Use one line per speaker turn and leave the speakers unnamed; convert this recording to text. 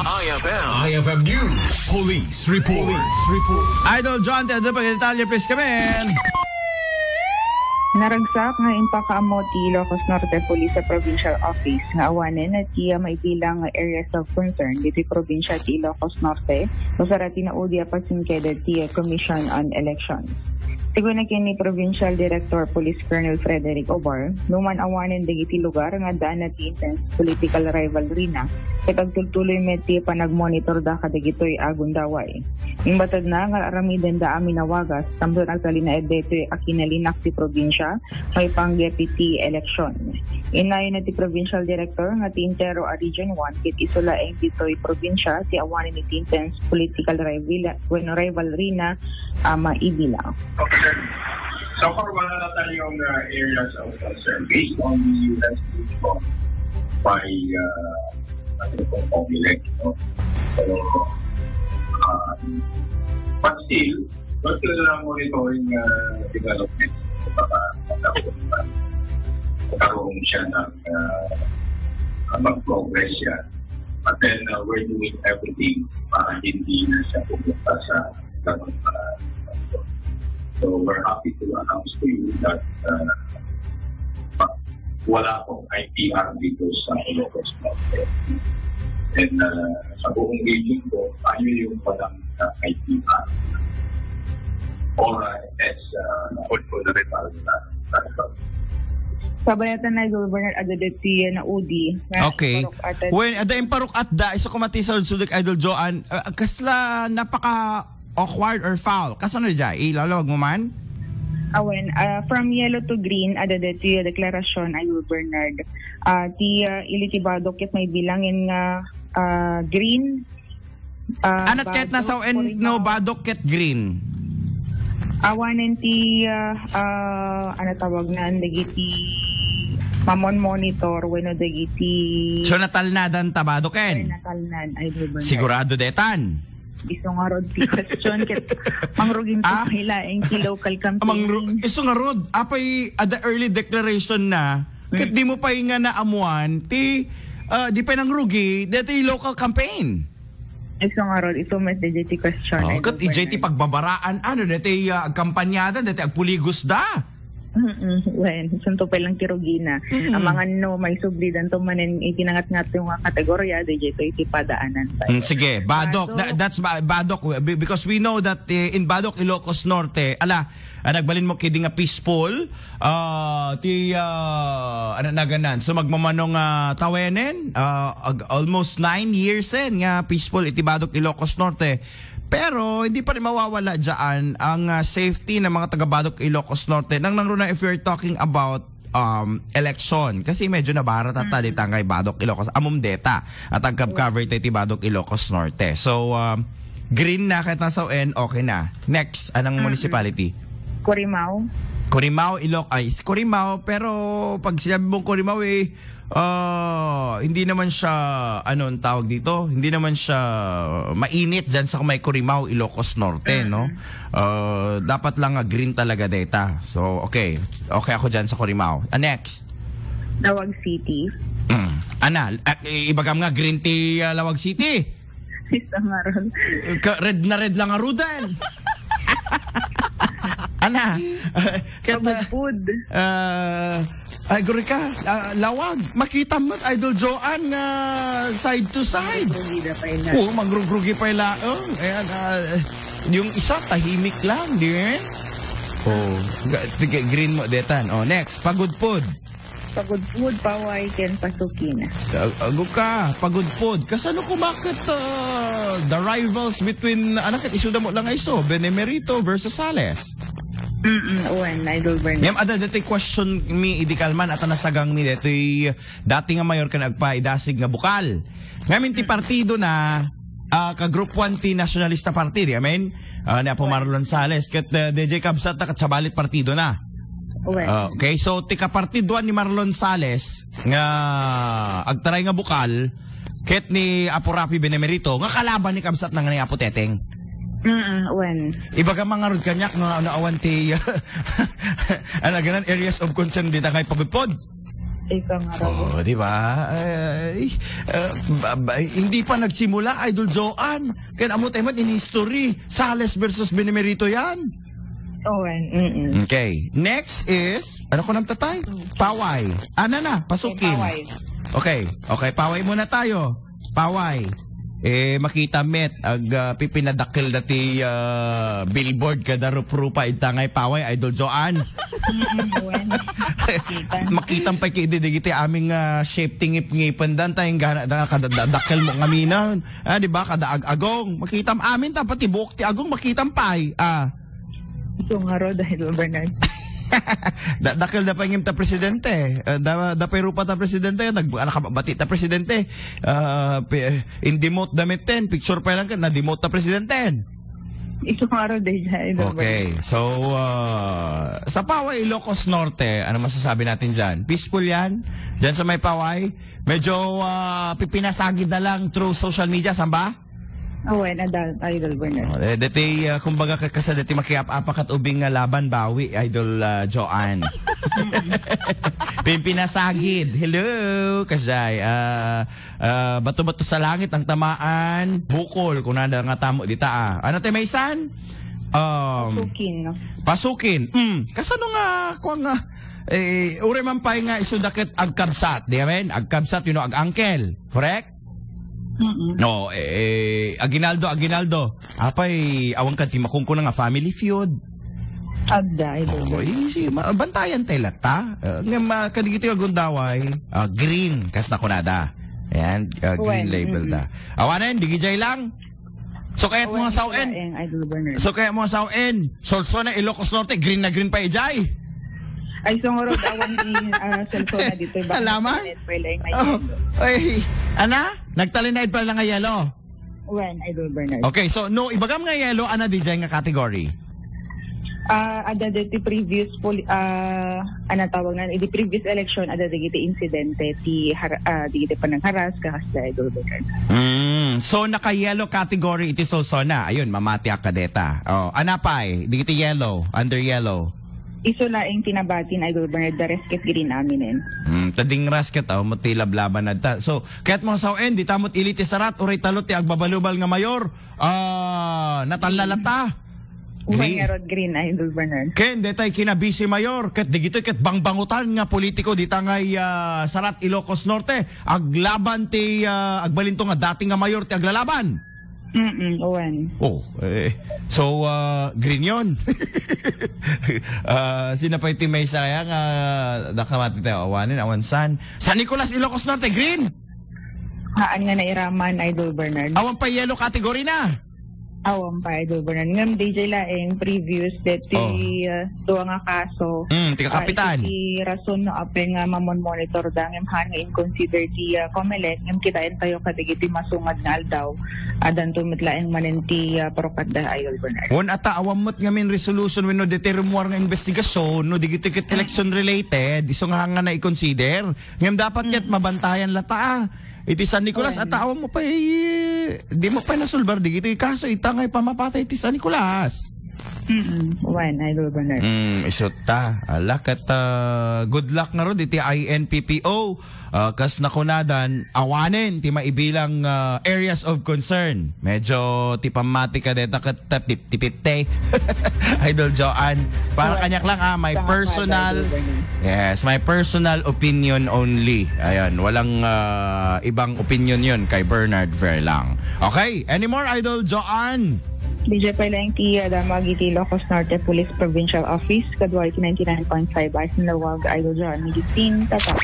IFM News. Police Report.
Idol John, ano pa detalye please kami?
Naragsak nga impakaamo ti Ilocos Norte Police sa Provincial Office nga awanen at tiya may bilang areas of concern dito probinsya ti Ilocos Norte o sa ratinaudi apasingkeda ti Commission on Elections. Sigun na kini Provincial Director Police Colonel Frederick Obar, numan awanen dagiti lugar nga daan na ti intense political rivalry na katag tultuloy met ti panagmonitor da kadagitoy agun daway. Ing batad na nga aramiden da amin nawagas tamdo nagtalina detoy akinalinak ti probinsya may pang-deputy election. Inayon na ti Provincial Director nga ti Intero a Region 1 kit isulaeng ditoy probinsya ti awanen ni intense political rivalry na maibilang.
So far, wala na tayong areas of concern based on the investigation by Comelec. So, but still, na monitoring development magkaroon siya ng mag-progress yan. But then, we're doing everything para hindi na siya pumunta sa ganun. So we're happy to announce to you that wala pong IPR dito sa Ilocos Norte. And sa buong region ko, tayo yung walang IPR. Or as for the referral na.
Pabayatan na Governor Adadeti na UDI.
Okay. When ada imparok at da isa kumati sa Sudik Idol Joan, kasla napaka awkward or foul. Kasano dyan? Ilalawag mo man?
Awen, from yellow to green, adadeti deklarasyon ay Bernard. Ti ilitibado kit may bilangin nga green.
Anat ket na sa no badok ket green?
Awanen ti ano tawag na dagiti mamon monitor wenno dagiti.
So natalnadan tabado ken?
Natalnan ay Bernard.
Sigurado detan?
Iso nga rod ti question ket mangrugin ko hilaeng ti local campaign.
Iso nga rod apay ada early declaration na ket di mo pa nga naamuan ti di pa nang rugi dati local campaign.
Iso nga rod ito mas ti question.
Ket ti pagbabaraan ano dati kampanyada dati agpuligos da.
When sunto pa lang tirugina ang mga no may sublidan to manen itinangat-ngat yung kategorya DJ to itipadaanan pa.
Sige, Badok, that's Badok because we know that in Badok Ilocos Norte nagbalin mo kidi nga peaceful ano na ganan so magmamanong tawenen almost 9 years nga peaceful iti Badok Ilocos Norte. Pero hindi pa rin mawawala dyan ang safety ng mga taga-Badok Ilocos Norte. Nang if we're talking about election. Kasi medyo nabarat at dita ngay Badok Ilocos. Amom deta at ang cover iti Badok Ilocos Norte. So, green na kahit nasa UN, okay na. Next, anong municipality?
Corimao.
Corimao, Corimao, pero pag sinabi mong Corimao hindi naman siya anong tawag dito, hindi naman siya mainit dyan sa may Corimao, Ilocos Norte, no? Dapat lang green talaga data. So, okay ako dyan sa Corimao. Next.
Lawag City.
Ibagam nga green tea Lawag City. Red na red lang arudan.
Food.
Ay, guri ka, lawag. Makita mo, Idol Joan, side to side. Oo, magrugrugi pa ila. Ayan, yung isa, tahimik lang, din. Green mo, detan. Next, pagod food.
Pagod food, paway, ken pasukin.
Ago ka, pagod food. Kasano ko bakit the rivals between, isuda mo lang iso, Benemerito versus Sales?
Idol Bernard.
Ma'am, dati question mi idikalman at nasagang mi detoy dati nga mayor ka nagpaidasig nga bukal. Ngamin ti partido na ka Group 1 ti Nationalista Party, di amen? Ni Apo Marlon Sales ket DJ Kabsat kat sabalit partido na. Okay, so ti ka partido ni Marlon Sales nga agtaray nga bukal ket ni Apo Rafi Benemerito nga kalaban ni Kabsat nga ni Apo Teteng. Ibaga mga rod kanyak nga naawan ti ganan areas of concern dita kay pagudpod.
Ikaw nga raw.
Oh, di ba? Hindi pa nagsimula, Idol Joanne. Kaya amot emot in history. Sales versus Benemerito yan. Okay. Next is, ano ko nang tatay? Paway. Ano na? Pasukin.
Paway.
Okay, paway muna tayo. Paway. Makita met pipinadakil dati billboard kada rupa itangay paway Idol Joanne. Makitang pa kay digiti aming shape tingip-ngipan dan tayong kadadakil mo ngaminan. Di ba kada agong makitam amin ta pati buok ti agong makitam pay.
Ito nga raw dahil Bernard.
Dakil da pangim ta presidente. Da pero pa ta presidente nakabati ta presidente. In-demote damit picture pa lang ka na demote ta presidente.
Ito nga raw dahil.
Okay. So sa Paway Ilocos Norte, ano masasabi natin diyan? Peaceful 'yan. Diyan sa may Paway, medyo pipinasagid na lang through social media, samba?
Idol Bernard.
Dati, kumbaga kakasa dati makiap-apak at ubing nga laban bawi, Idol Joanne. Pimpinasagid. Hello, kasay. Bato-bato sa langit ang tamaan. Bukol, kung nada nga tamo dita. Ano tayo, Maysan?
Pasukin, no?
Pasukin. Kasano nga, kung nga, uri man pa nga isudakit agkabsat. Di ba, agkabsat, ag-angkel. Correct? No, Aguinaldo. Apay, awang kanti makungko na nga family feud.
Agda, Idol.
Bantayan tayo lata. Nga kadigito yung agundaway, green, kas na kunada. Ayan, green label da. Awanan, digijay lang. So kaya mga sawen. Solso na Ilocos Norte, green na green pa ijay.
Ay, sungurod awan ni Solso na dito.
Alaman? Ay, ana? Nagtalinaid pa lang nga yellow?
Idol Bernard.
Okay, so no, ibagam nga yellow, ana DJ nga category?
Ada dati previous tawag na, di previous election, ada dati incidente, di pa nang haras, kahasda, Idol Bernard.
So naka-yellow category, iti Solso na. Ayun, mamati akadeta. Ana pa di yellow, under yellow.
Iso na yung tinabatin, Idol Bernard, the resket green namin.
Tading rasket, matilab-laban na ta. So, kaya't mga sawen, di tamot iliti sarat, uray talot, ti agbabalubal nga mayor, natallalata.
Green, Idol Bernard.
Ken, detay kinabisi mayor, ket digito, ket bangbangutan nga politiko, di tangay sarat Ilocos Norte, aglaban ti, agbalinto nga dating nga mayor, ti aglalaban. So green yon. Sinapay ti may saya nga nakamati tayo awan San Nicolas Ilocos Norte green.
Haan nga nairaman, Idol Bernard.
Awan pa yellow category na.
Awan pa, Idol Bernard. Ngam DJ laeng previous dati duwa nga kaso.
Tika kapitan.
Iti rason no apeng mamon-monitor da ngam han nga in-consider di COMELEC ngam kitain tayo katigiti masungad nga aldaw. Adan tumitlaeng manenti prokat da, Idol Bernard.
Wan ata awamot ngamin resolution wenno determuar nga investigasyon no digitikit election related iso nga na i-consider. Ngam dapat ket mabantayan lata. Iti San Nicolas at awan mo pa di mo pa nasulbar di ito kaso itangay pamapatay iti San Nicolas.
Idol Bernard.
Isot ta. Alakat good luck na ron iti INPPO. Kas nakunadan awanin ti maibilang areas of concern. Medyo ti pamati ka deta kat tipite. Idol Joanne. Para kanyak lang my personal my personal opinion only. Ayan, walang ibang opinion yun kay Bernard Verlang. Okay, any more Idol Joanne?
DJ pa lang ti Damagiti Ilocos Norte Police Provincial Office, Kadwari 99.5 Arsenal Wag, Idol Joanne, Meditin, Tatak.